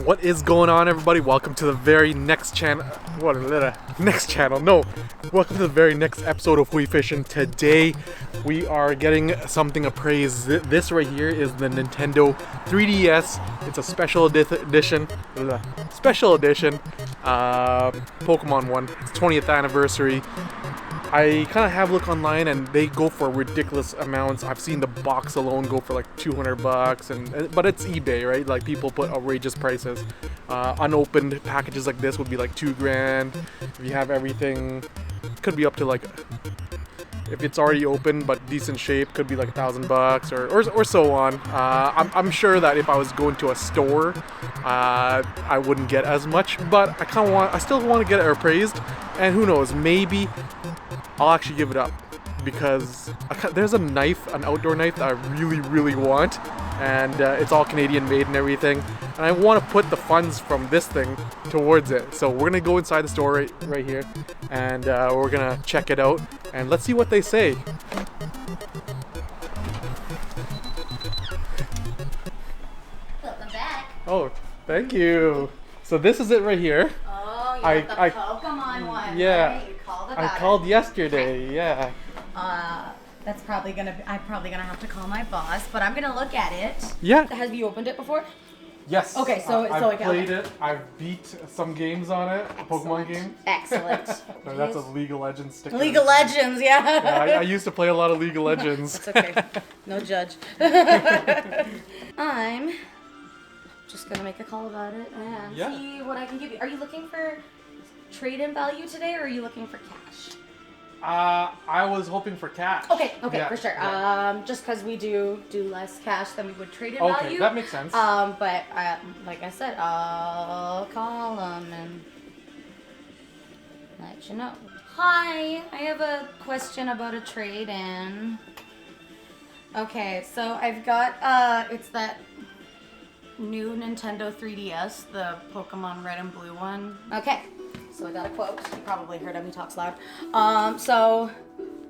What is going on, everybody? Welcome to the very next channel. Next channel? No. Welcome to the very next episode of Hui Fishing. Today, we are getting something appraised. This right here is the Nintendo 3DS. It's a special edition. Pokemon one. It's 20th anniversary. I kind of have a look online and they go for ridiculous amounts. I've seen the box alone go for like $200 but it's eBay, right? Like people put outrageous prices. Unopened packages like this would be like $2,000. If you have everything, could be up to like, if it's already open but decent shape, could be like $1,000 or so on. I'm sure that if I was going to a store, I wouldn't get as much, but I still want to get it appraised, and who knows, maybe I'll actually give it up because there's a knife, an outdoor knife that I really want, and it's all Canadian made and everything, and I want to put the funds from this thing towards it. So we're gonna go inside the store right here, and we're gonna check it out, and let's see what they say. Welcome back. Oh, thank you. So this is it right here. Oh, you got the Pokemon one. Yeah. Right? You called I about called it. yesterday. Yeah. That's probably gonna. I'm probably gonna have to call my boss, but I'm gonna look at it. Yeah. Have you opened it before? Yes. Okay, so I've played it. I've beat some games on it. Pokemon games. Excellent. No, that's a League of Legends sticker. League of Legends, yeah. I used to play a lot of League of Legends. That's okay. No judge. I'm just gonna make a call about it and see what I can give you. Are you looking for trade-in value today, or are you looking for cash? I was hoping for cash. Okay, Yeah, for sure. yeah. Just because we do less cash than we would trade in Okay, value. that makes sense. But like I said, I'll call them and let you know. Hi, I have a question about a trade-in. Okay, so I've got it's that new Nintendo 3DS, the Pokemon Red and Blue one. Okay. So I got a quote. You probably heard him. He talks loud. So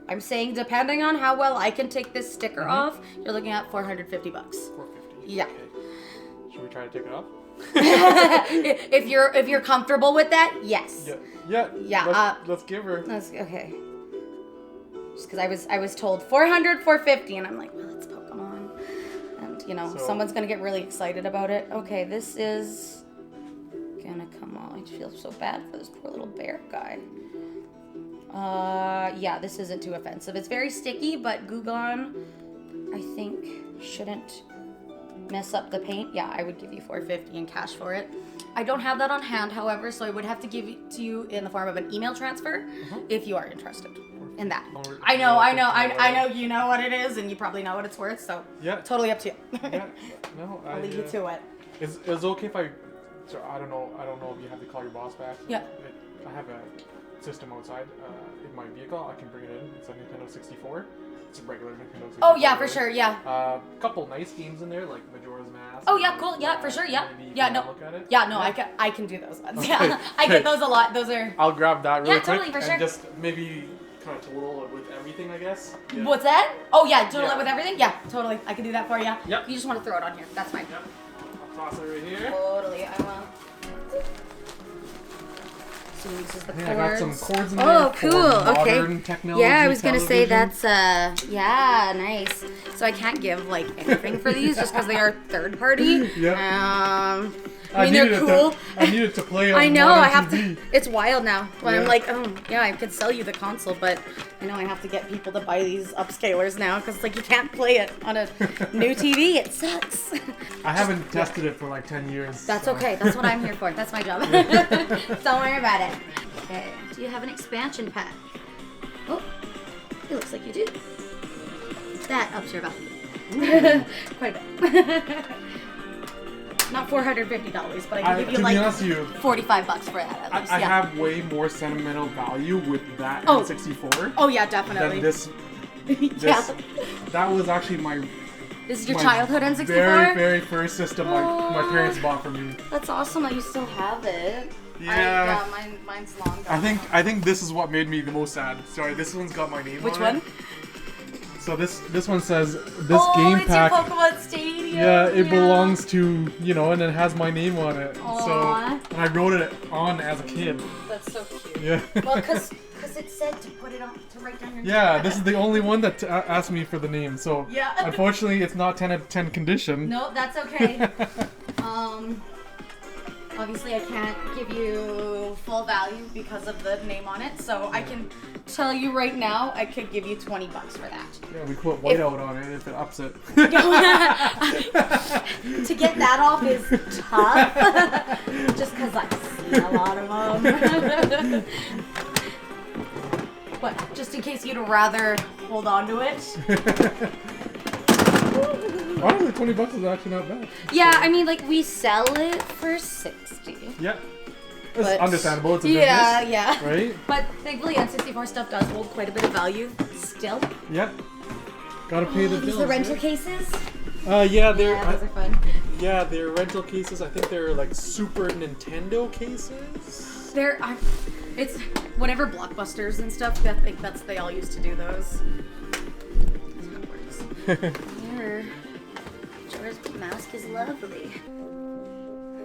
I'm saying, depending on how well I can take this sticker off, you're looking at $450. $450. Yeah. Okay. Should we try to take it off? if you're comfortable with that, yes. Yeah. Yeah. Let's give her. That's okay. Just because I was told $450, and I'm like, well, it's Pokemon, and So- someone's gonna get really excited about it. Okay, this is gonna come on. I feel so bad for this poor little bear guy. Yeah, this isn't too offensive. It's very sticky, but Goo Gone, I think, shouldn't mess up the paint. Yeah, I would give you $450 in cash for it. I don't have that on hand, however, so I would have to give it to you in the form of an email transfer if you are interested in that. I know you know what it is, and you probably know what it's worth, so Yeah. totally up to you. Yeah. No, I'll leave you to it. Is it okay if I? So I don't know if you have to call your boss back. Yeah. I have a system outside in my vehicle. I can bring it in. It's a Nintendo 64. It's a regular Nintendo 64. Oh yeah, for sure, yeah. Couple nice games in there, like Majora's Mask. Oh yeah, cool. Yeah, for sure. Yeah. Maybe you Yeah, can no. Look at it. Yeah, no, I can do those ones. Okay, Yeah. I okay. get those a lot. Those are. I'll grab that really Yeah, quick totally, for and sure. just maybe kind of total it with everything, I guess. Yeah. What's that? Oh yeah, total Yeah. it with everything? Yeah, totally. I can do that for you. Yep. You just want to throw it on here. That's fine. Yep. I'll toss it right here. Totally, I will. So this is the cords. Yeah, I got some cords in there. Oh, for cool. Okay. modern technology, Yeah, I was gonna say television. that's yeah, nice. So I can't give like anything for these just because they are third party. Yep. I mean they're cool. I needed to play on I know, modern I have TV. to. It's wild now. When I'm Yeah. like, oh, yeah, I could sell you the console, but I know I have to get people to buy these upscalers now because like you can't play it on a new TV. It sucks. I haven't tested it for like 10 years. That's so. okay. That's what I'm here for. That's my job. Don't worry about it. Okay. Do you have an expansion pack? Oh, it looks like you do. That ups your value. Quite a bit. Not $450, but I can give you to like be honest with you, $45 for that at least. I Yeah. have way more sentimental value with that Oh. N64 Oh yeah, than definitely. this. Yeah. That was actually my This is your my childhood N64? very first system my parents bought for me. That's awesome that you still have it. Yeah. Mine's long gone. I think this is what made me the most sad. Sorry, this one's got my name Which on one? it. So this one says this oh, game it's pack. your Pokemon Stadium. Yeah, it Yeah. belongs to, you know, and it has my name on it. Aw. So, and I wrote it on as a kid. That's so cute. Yeah. Well, because it said to put it on, to write down your Yeah, name. this is the only one that asked me for the name. So, Yeah. unfortunately, it's not 10 out of 10 condition. No, that's okay. Obviously I can't give you full value because of the name on it, so I can tell you right now, I could give you $20 for that. Yeah, we put whiteout on it if it ups it. To get that off is tough, just because I've seen a lot of them. But just in case you'd rather hold on to it. Honestly, $20 is actually not bad. Yeah, I mean, like, we sell it for 60. Yeah. It's But- understandable. It's a Yeah, business. yeah. Right? But thankfully, N64 stuff does hold quite a bit of value still. Yeah. Gotta pay the bills. These are rental yeah. cases. Yeah, they're Yeah, those are fun. yeah, they're rental cases. I think they're like Super Nintendo cases. It's whatever Blockbusters and stuff. I think they all used to do those. That's how it works. Here, George's mask is lovely.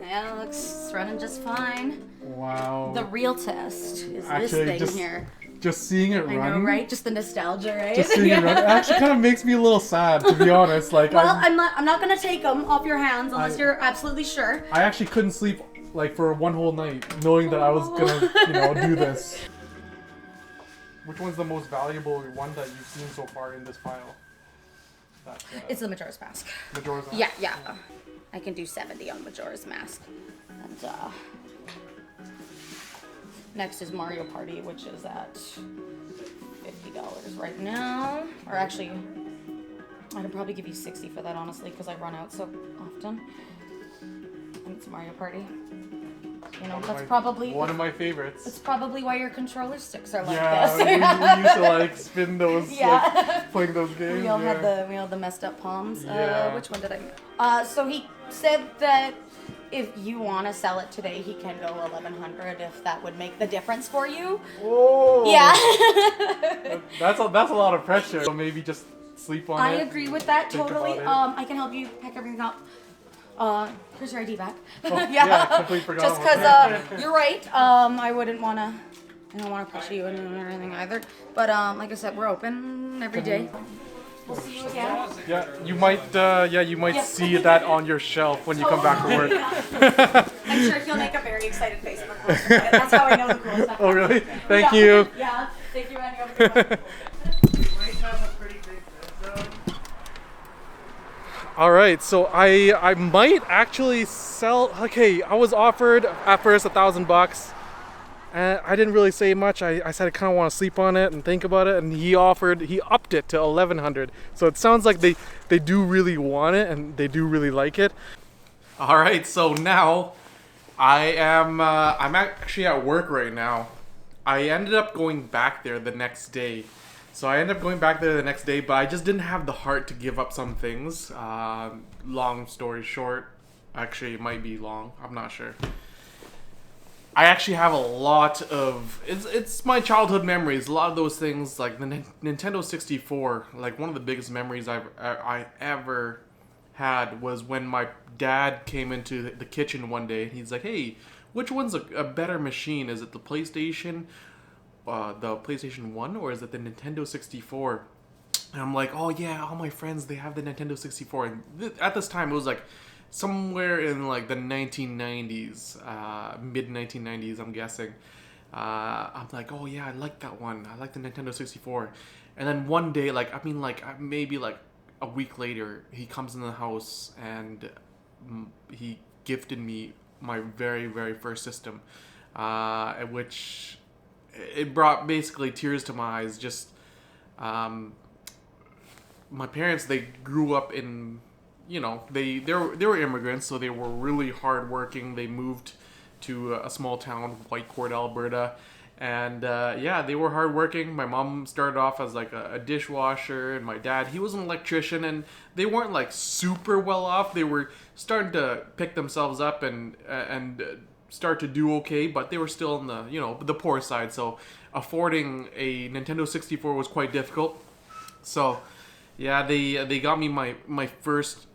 Yeah, it looks running just fine. Wow. The real test is Actually, this thing just here. Just seeing it I run. know, right? Just the nostalgia, right? Just seeing it run. It actually kind of makes me a little sad, to be honest. Like, Well, I'm not gonna take them off your hands unless you're absolutely sure. I actually couldn't sleep like for one whole night, knowing that I was gonna, you know, do this. Which one's the most valuable one that you've seen so far in this file? That, It's the Majora's Mask. Majora's Yeah, Mask? yeah. I can do 70 on Majora's Mask. And next is Mario Party, which is at $50 right now. Or actually, I could probably give you 60 for that, honestly, because I run out so often. And it's Mario Party. You know, that's probably one of my favorites. That's probably why your controller sticks are like Yeah, this. we used to like spin those, Yeah. like playing those games. We all yeah. had the messed up palms. Yeah. Which one did I? So he said that if you want to sell it today, he can go 1,100 if that would make the difference for you. Whoa. Yeah. That's a lot of pressure. So maybe just sleep on I it. agree with that Think totally. about it. I can help you pack everything up. Here's your ID back. Oh, yeah, completely forgot Just about because you're right. I wouldn't want to. I don't want to pressure you into anything either. But like I said, we're open every day. We'll see you again. Yeah, you might. You might Yeah. see that on your shelf when you come back from work. I'm sure he'll make a very excited face when it comes to it. That's how I know the cool stuff. Oh, really? Thank Yeah. you. Yeah. Thank you, Randy. Have a good one. All right, so I might actually sell. Okay, I was offered at first $1,000, and I didn't really say much. I said I kind of want to sleep on it and think about it, and he upped it to 1,100. So it sounds like they do really want it and they do really like it. All right, so now I'm actually at work right now. I ended up going back there the next day. So I ended up going back there the next day, but I just didn't have the heart to give up some things. Long story short, actually it might be long, I'm not sure. I actually have a lot of, it's my childhood memories, a lot of those things, like the Nintendo 64, like one of the biggest memories I ever had was when my dad came into the kitchen one day. He's like, hey, which one's a better machine? Is it the PlayStation 1 or is it the Nintendo 64? And I'm like, oh yeah, all my friends, they have the Nintendo 64. And at this time it was like somewhere in like the 1990s, mid 1990s, I'm guessing. I'm like, oh yeah, I like that one. I like the Nintendo 64. And then one day, maybe like a week later, he comes in the house and he gifted me my very, very first system, which it brought basically tears to my eyes. Just my parents, they grew up in, you know, they were immigrants, so they were really hardworking. They moved to a small town, Whitecourt, Alberta, and they were hardworking. My mom started off as like a dishwasher, and my dad, he was an electrician, and they weren't like super well off. They were starting to pick themselves up and start to do okay, but they were still on the, you know, the poor side, so affording a Nintendo 64 was quite difficult. So yeah, they got me my first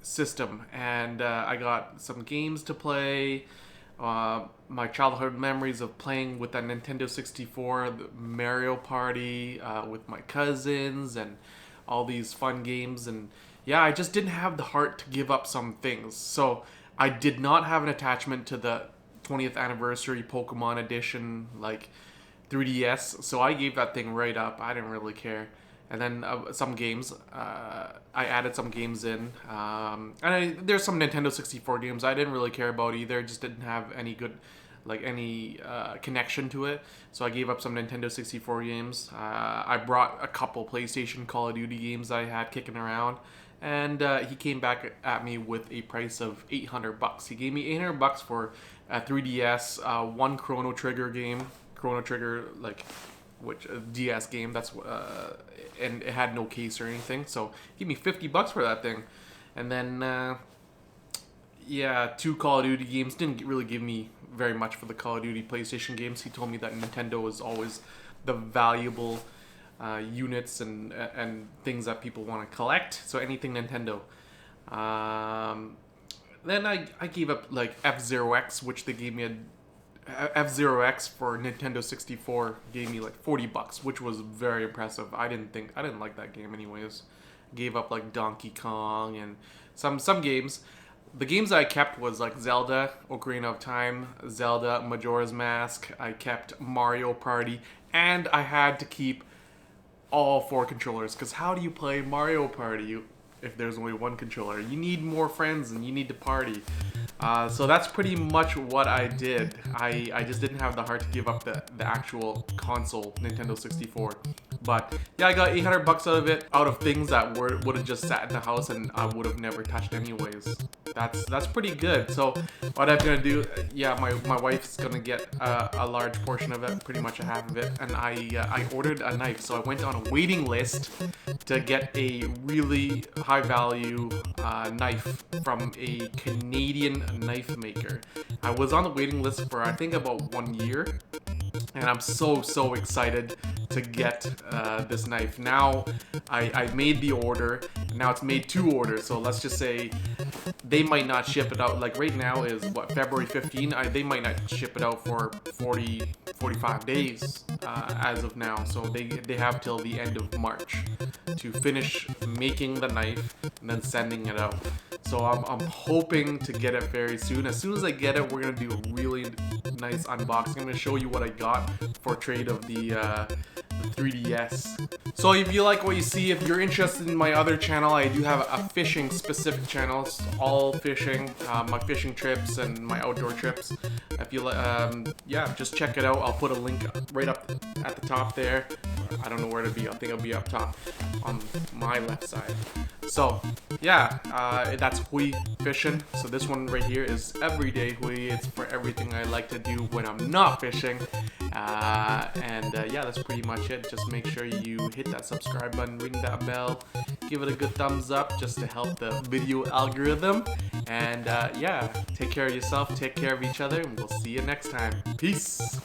system, and I got some games to play. My childhood memories of playing with that Nintendo 64, the Mario Party, with my cousins, and all these fun games. And yeah, I just didn't have the heart to give up some things. So I did not have an attachment to the 20th anniversary Pokemon edition, like 3DS. So I gave that thing right up. I didn't really care. And then some games, I added some games in. There's some Nintendo 64 games I didn't really care about either. Just didn't have any good, any connection to it. So I gave up some Nintendo 64 games. I brought a couple PlayStation Call of Duty games I had kicking around. And he came back at me with a price of $800. He gave me $800 for a 3DS, one Chrono Trigger game. Chrono Trigger, which DS game, that's and it had no case or anything, so give me $50 for that thing. And then two Call of Duty games. Didn't really give me very much for the Call of Duty PlayStation games. He told me that Nintendo was always the valuable units and things that people want to collect, so anything Nintendo. Then I gave up F-Zero X, which they gave me F-Zero X for Nintendo 64 gave me $40, which was very impressive. I didn't like that game anyways. Gave up Donkey Kong and some games. The games I kept was Zelda, Ocarina of Time, Zelda, Majora's Mask. I kept Mario Party, and I had to keep all 4 controllers, because how do you play Mario Party if there's only 1 controller? You need more friends and you need to party. So that's pretty much what I did. I just didn't have the heart to give up the actual console, Nintendo 64. But yeah, I got $800 out of it, out of things that would have just sat in the house and I would have never touched anyways. That's pretty good. So what I'm gonna do, my wife's gonna get a large portion of it, pretty much a half of it, and I ordered a knife. So I went on a waiting list to get a really high value knife from a Canadian knife maker. I was on the waiting list for I think about 1 year, and I'm so excited to get this knife. Now I made the order. Now it's made 2 orders, so let's just say they might not ship it out. Right now is what, February 15. They might not ship it out for 45 days as of now, so they have till the end of March to finish making the knife and then sending it out. So I'm hoping to get it very soon. As soon as I get it, we're gonna do a really nice unboxing. I'm gonna show you what I got for trade of the 3DS. So if you like what you see, if you're interested in my other channel, I do have a fishing specific channel. It's all fishing, my fishing trips and my outdoor trips. If you just check it out. I'll put a link right up at the top there. I don't know where to be. I think it'll be up top on my left side. So yeah, that's Hui Fishing. So this one right here is everyday Hui. It's for everything I like to do when I'm not fishing. That's pretty much it. Just make sure you hit that subscribe button, ring that bell, give it a good thumbs up just to help the video algorithm. And take care of yourself, take care of each other, and we'll see you next time. Peace.